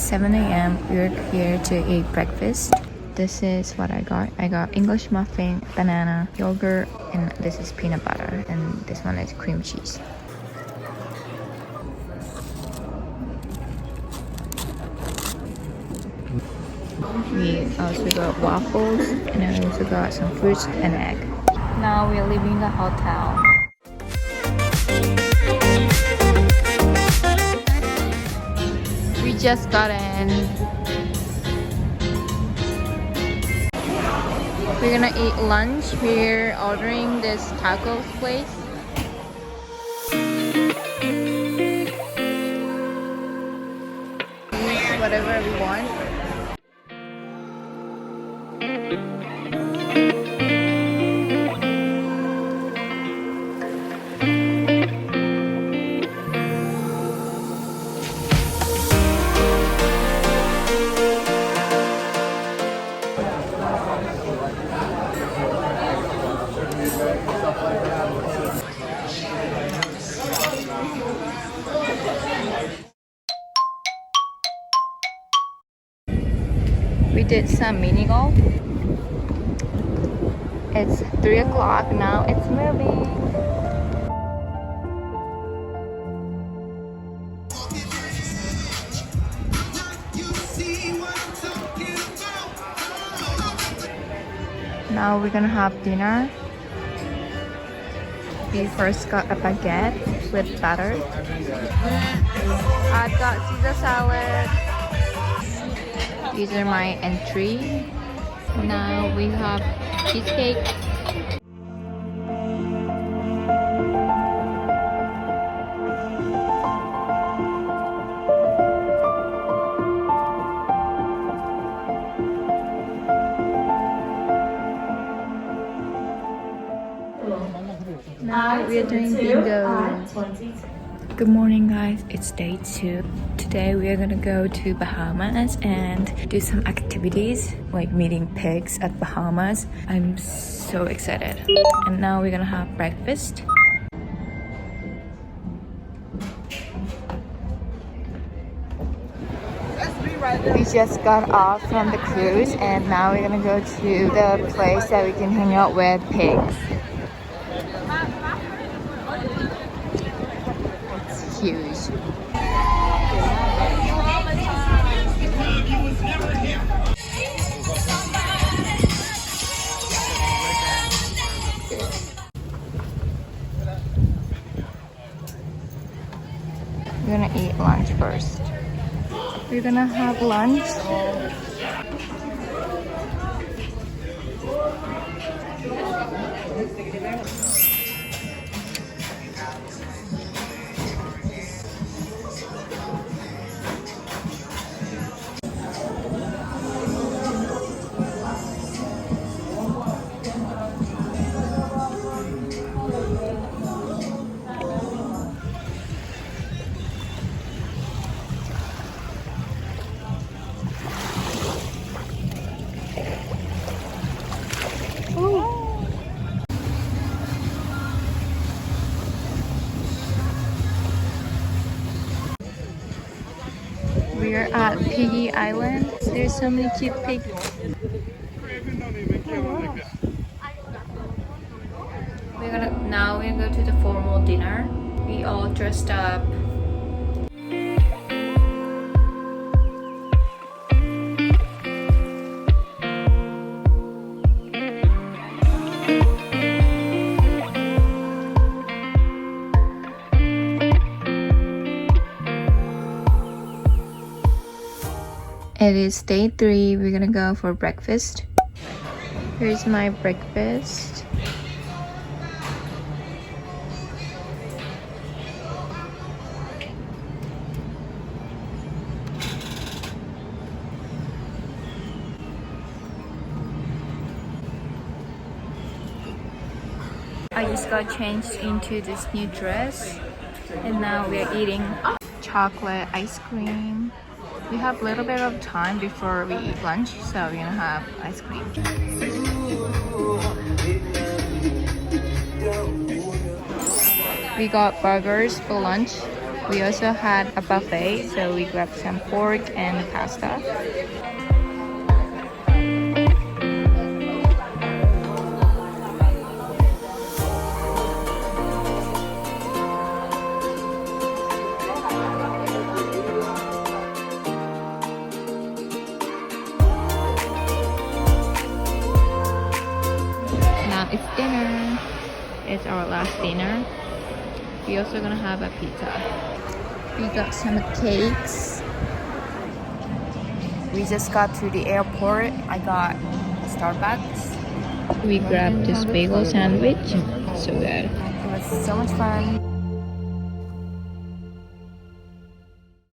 7 a.m. We're here to eat breakfast. This is what I got. I got English muffin, banana, yogurt, and this is peanut butter. And this one is cream cheese. We also got waffles, and I also got some fruits and egg. Now we're leaving the hotel. We just got in. We're gonna eat lunch. We're ordering this tacos place. Whatever we want. We did some mini golf. It's 3 o'clock now. It's moving. Now we're gonna have dinner. We first got a baguette with butter. I've got Caesar salad. These are my entry. Now we have cheesecake. Now we are doing bingo. Good morning guys, it's day 2. Today we are gonna go to Bahamas and do some activities like meeting pigs at Bahamas. I'm so excited. And now we're gonna have breakfast. We just got off from the cruise and now we're gonna go to the place that we can hang out with pigs. It's huge. We're gonna eat lunch first. We're gonna have lunch. We are at Piggy Island. There's so many cute pigs. Now we're gonna go to the formal dinner. We all dressed up. It is day 3. We're gonna go for breakfast. Here's my breakfast. I just got changed into this new dress and now we are eating chocolate ice cream. We have a little bit of time before we eat lunch, so we're gonna have ice cream. We got burgers for lunch. We also had a buffet, so we grabbed some pork and pasta. Now it's dinner. It's our last dinner. We're also gonna have a pizza. We got some cakes. We just got to the airport. I got Starbucks. We grabbed this bagel sandwich. So good. It was so much fun.